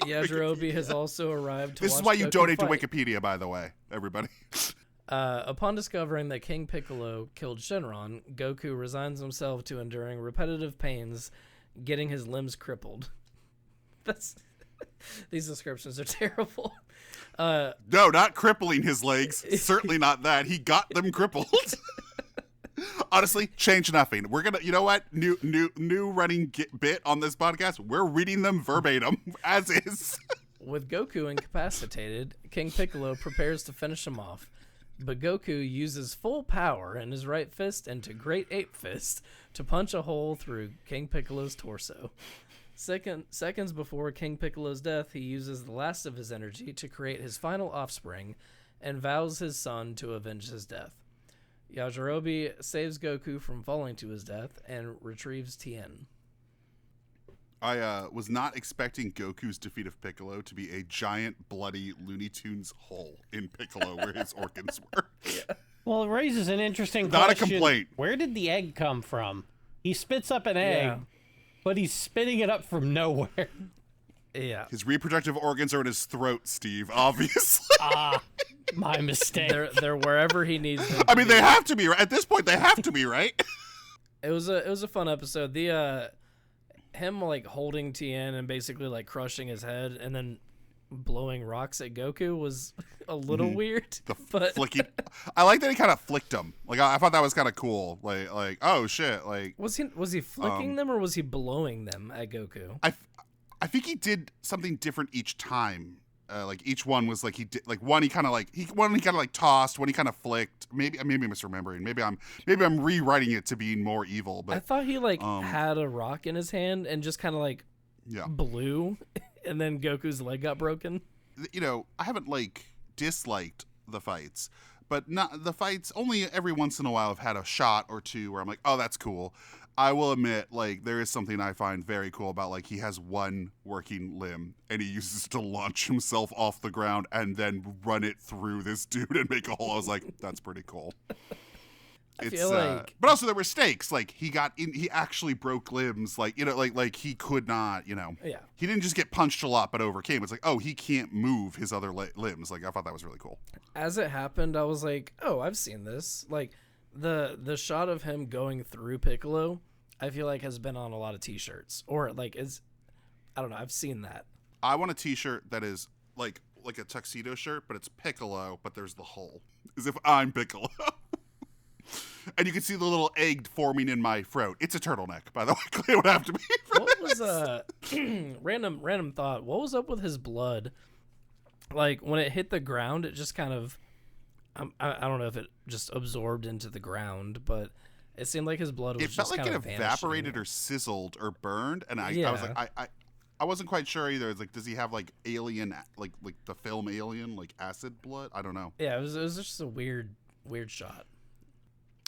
Yajirobe has also arrived. This is why you donate to Wikipedia, by the way, everybody. Upon discovering that King Piccolo killed Shenron, Goku resigns himself to enduring repetitive pains, getting his limbs crippled. These descriptions are terrible. No, not crippling his legs. Certainly not that. He got them crippled. Honestly, change nothing. We're gonna, you know what? New running bit on this podcast. We're reading them verbatim as is. With Goku incapacitated, King Piccolo prepares to finish him off, but Goku uses full power in his right fist into Great Ape Fist to punch a hole through King Piccolo's torso. Seconds before King Piccolo's death, he uses the last of his energy to create his final offspring and vows his son to avenge his death. Yajirobe saves Goku from falling to his death and retrieves Tien. I was not expecting Goku's defeat of Piccolo to be a giant, bloody Looney Tunes hole in Piccolo where his organs were. Yeah. Well, it raises an interesting question. Not a complaint. Where did the egg come from? He spits up an egg, but he's spitting it up from nowhere. Yeah. His reproductive organs are in his throat, Steve, obviously. My mistake. They're wherever he needs them. I mean, they have to be, right? At this point, they have to be, right? It was a fun episode. him like holding Tien and basically like crushing his head and then blowing rocks at Goku was a little weird. But Flicking. I like that he kind of flicked him. Like I thought that was kind of cool. Like oh shit. Like was he flicking them or was he blowing them at Goku? I think he did something different each time. Like each one was like he did like one he kind of like tossed, one he kind of flicked. Maybe I'm misremembering. Maybe I'm rewriting it to be more evil. But I thought he like had a rock in his hand and just kind of like blew, and then Goku's leg got broken. You know, I haven't like disliked the fights, but not the fights. Only every once in a while I've had a shot or two where I'm like, oh, that's cool. I will admit, like, there is something I find very cool about, like, he has one working limb, and he uses it to launch himself off the ground and then run it through this dude and make a hole. I was like, that's pretty cool. I feel like... But also there were stakes. Like, he actually broke limbs. Like, you know, like he could not, you know. Yeah. He didn't just get punched a lot, but overcame. It's like, oh, he can't move his other limbs. Like, I thought that was really cool. As it happened, I was like, oh, I've seen this. Like, the shot of him going through Piccolo, I feel like has been on a lot of t-shirts, or like I don't know. I've seen that. I want a t-shirt that is like a tuxedo shirt, but it's Piccolo, but there's the hole, as if I'm Piccolo. And you can see the little egg forming in my throat. It's a turtleneck, by the way. It would have to be. What was random thought? What was up with his blood? Like when it hit the ground, it just kind of, I don't know if it just absorbed into the ground, but it seemed like his blood was it just felt like kind it of evaporated vanishing. or sizzled or burned, and I was like, I wasn't quite sure either. It's like, does he have like alien, like the film Alien, like acid blood? I don't know. Yeah, it was just a weird shot.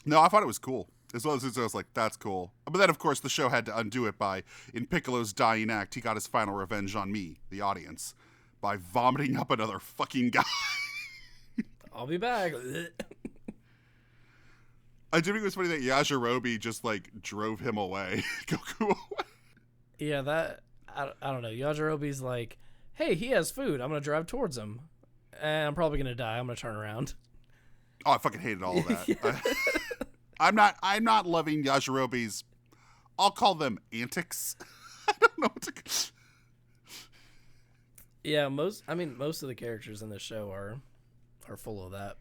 No, I thought it was cool. As well as I was like, that's cool. But then, of course, the show had to undo it by, in Piccolo's dying act, he got his final revenge on me, the audience, by vomiting up another fucking guy. I'll be back. I do think it was funny that Yajirobe just, like, drove him away. Goku away. Yeah, that... I don't know. Yajirobe's like, hey, he has food. I'm going to drive towards him. And I'm probably going to die. I'm going to turn around. Oh, I fucking hated all of that. I'm not loving Yajirobe's... I'll call them antics. I don't know what to... Yeah, most of the characters in this show are full of that.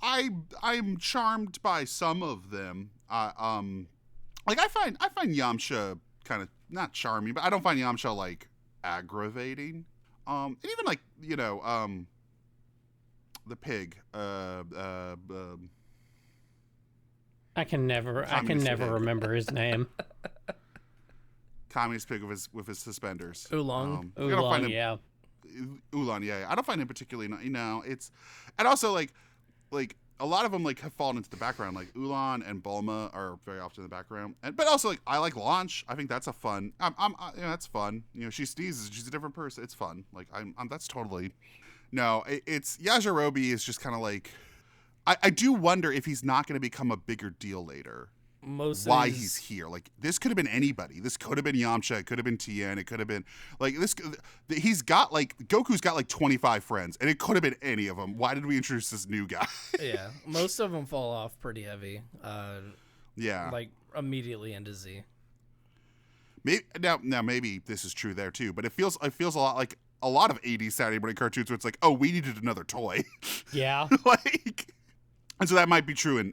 I'm charmed by some of them. Like I find Yamcha kind of not charming, but I don't find Yamcha like aggravating. And even like the pig. I can never remember his name. Communist pig with his suspenders. Oolong. Oolong, yeah. Oolong, yeah. I don't find him particularly, it's, and also like a lot of them like have fallen into the background. Like Oolong and Bulma are very often in the background, but also like I like Launch. I think that's a fun. That's fun. She sneezes, she's a different person. It's fun. Like I'm that's totally. No, it's Yajirobe is just kind of like. I do wonder if he's not going to become a bigger deal later. Why he's here. Like, this could have been anybody. This could have been Yamcha. It could have been Tien. It could have been, like, this. He's got, like, Goku's got, like, 25 friends, and it could have been any of them. Why did we introduce this new guy? Yeah, most of them fall off pretty heavy. Yeah. Like, immediately into Z. Now, maybe this is true there, too, but it feels a lot like a lot of 80s Saturday morning cartoons where it's like, oh, we needed another toy. Yeah. Like... And so that might be true in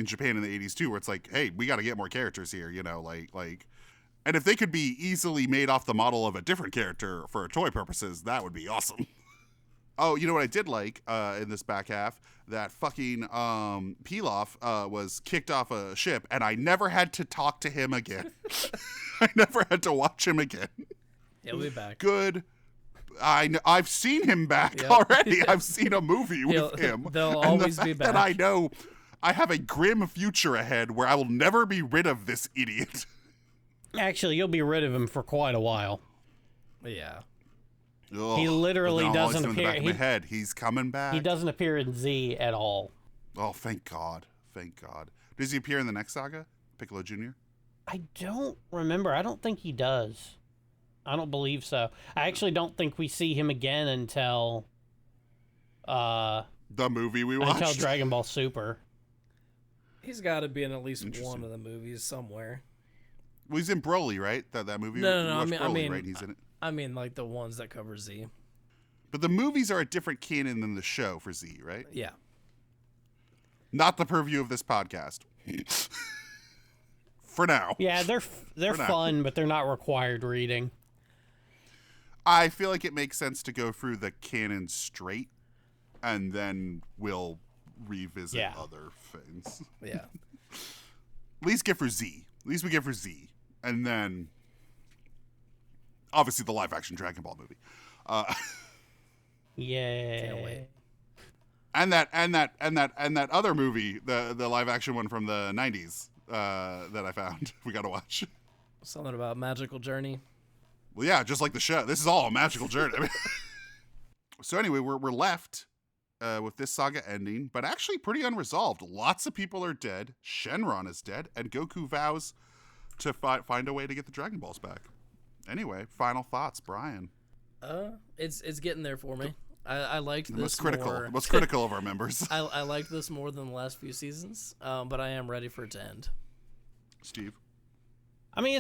Japan in the 80s too, where it's like, hey, we got to get more characters here, like, and if they could be easily made off the model of a different character for toy purposes, that would be awesome. Oh, you know what I did like in this back half? That fucking Pilaf was kicked off a ship, and I never had to talk to him again. I never had to watch him again. He'll be back. Good. I've seen him back already. I've seen a movie with him. They'll always be back. And I know I have a grim future ahead where I will never be rid of this idiot. Actually, you'll be rid of him for quite a while. Yeah. Ugh, he literally doesn't appear. In the back of my head. He's coming back. He doesn't appear in Z at all. Oh, thank God. Thank God. Does he appear in the next saga? Piccolo Jr.? I don't remember. I don't think he does. I don't believe so. I actually don't think we see him again until the movie we watched. Until Dragon Ball Super. He's got to be in at least one of the movies somewhere. Well, he's in Broly, right? That movie. No, We no, watched I Broly, mean, right? He's in it. I mean, like the ones that cover Z. But the movies are a different canon than the show for Z, right? Yeah. Not the purview of this podcast. For now. Yeah, they're For now. fun, but they're not required reading. I feel like it makes sense to go through the canon straight, and then we'll revisit other things. Yeah. At least get for Z. At least we get for Z. And then, obviously, the live-action Dragon Ball movie. Yeah. Can't wait. And that other movie, the live-action one from the 90s that I found. We got to watch. Something about magical journey. Well, yeah, just like the show. This is all a magical journey. So anyway, we're left with this saga ending, but actually pretty unresolved. Lots of people are dead. Shenron is dead, and Goku vows to find a way to get the Dragon Balls back. Anyway, final thoughts, Brian. It's getting there for me. I liked The this most critical, more. the most critical of our members. I liked this more than the last few seasons, but I am ready for it to end. Steve. I mean,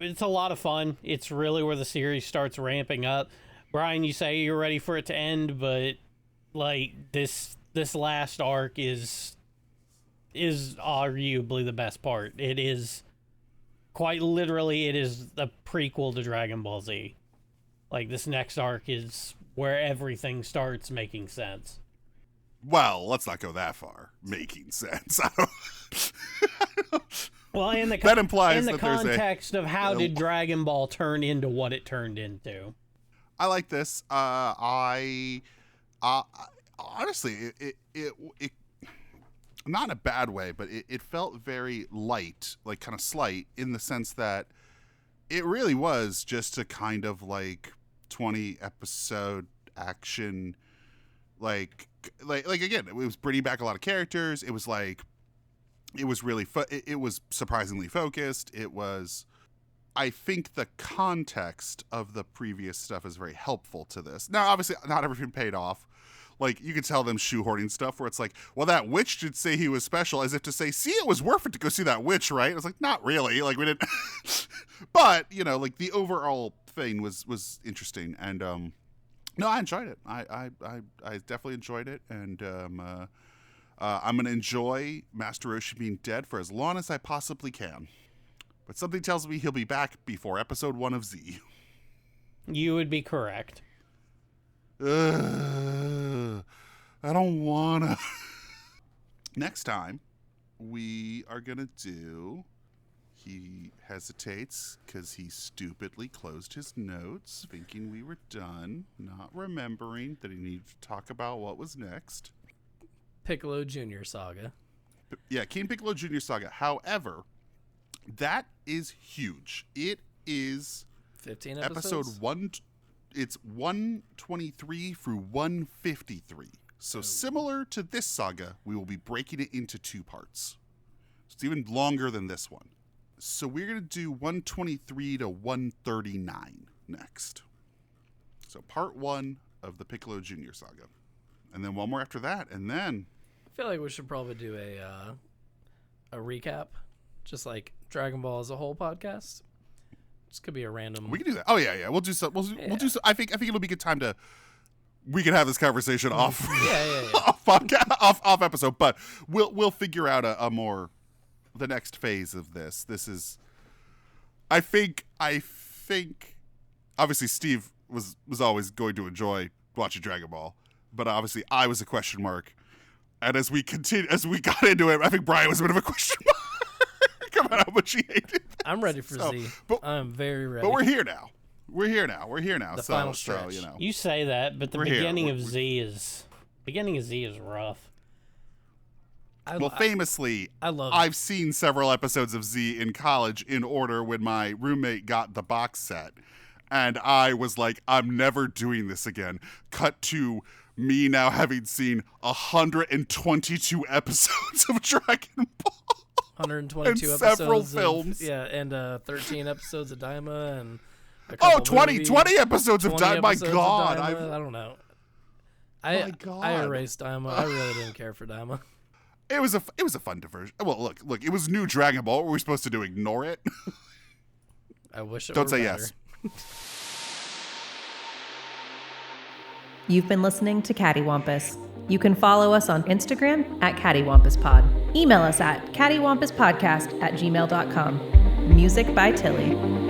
it's a lot of fun. It's really where the series starts ramping up. Brian, you say you're ready for it to end, but like this last arc is arguably the best part. It is quite literally it is the prequel to Dragon Ball Z. Like this next arc is where everything starts making sense. Well, let's not go that far. Making sense. I don't. Well, in the That implies in the that there's a- context of how did Dragon Ball turn into what it turned into. I like this. I honestly, it not in a bad way, but it felt very light, like kind of slight, in the sense that it really was just a kind of like 20 episode action, like again, it was bringing back a lot of characters. It was like, it was really it was surprisingly focused. It was. I think the context of the previous stuff is very helpful to this. Now, obviously, not everything paid off. Like, you could tell them shoehorning stuff where it's like, well, that witch did say he was special, as if to say, see, it was worth it to go see that witch, right? I was like, not really. Like, we didn't. But, you know, like, the overall thing was interesting. And, no, I enjoyed it. I definitely enjoyed it. And I'm going to enjoy Master Roshi being dead for as long as I possibly can. But something tells me he'll be back before episode 1 of Z. You would be correct. I don't wanna. Next time, we are gonna do. He hesitates because he stupidly closed his notes, thinking we were done, not remembering that he needed to talk about what was next. Piccolo Jr. Saga. Yeah, King Piccolo Jr. Saga. However, that is huge. It is 15 episode episodes? 1. It's 123 through 153. So similar to this saga, we will be breaking it into 2 parts. It's even longer than this one. So we're going to do 123 to 139 next. So part 1 of the Piccolo Jr. Saga. And then one more after that, and then I feel like we should probably do a recap, just like Dragon Ball as a whole podcast. This could be a random. we can do that. Oh yeah. We'll do so. We'll do so. I think it'll be a good time to. We can have this conversation off. Yeah. off episode, but we'll figure out a more the next phase of this. This is. I think. Obviously, Steve was always going to enjoy watching Dragon Ball, but obviously I was a question mark. And as we got into it, I think Brian was a bit of a question mark about how much he hated it. I'm ready for So, Z. but- I'm very ready. But we're here now. The final stretch. you know. You say that, but the We're here. beginning of Z is rough. Well, famously, I love I've seen several episodes of Z in college in order when my roommate got the box set. And I was like, I'm never doing this again. Cut to me now having seen 122 episodes of Dragon Ball. 122 and episodes. several of- films. Yeah, and 13 episodes of Daima and a Oh, couple 20 movies, episodes of 20 Daima. My episodes of God. Daima. I don't know. I My God. I erased Daima. I really didn't care for Daima. It was a fun diversion. Well, look, it was new Dragon Ball. Were we supposed to ignore it? I wish it Don't were say better. yes. You've been listening to Cattywampus. You can follow us on Instagram at CattywampusPod. Email us at cattywampuspodcast@gmail.com. Music by Tilly.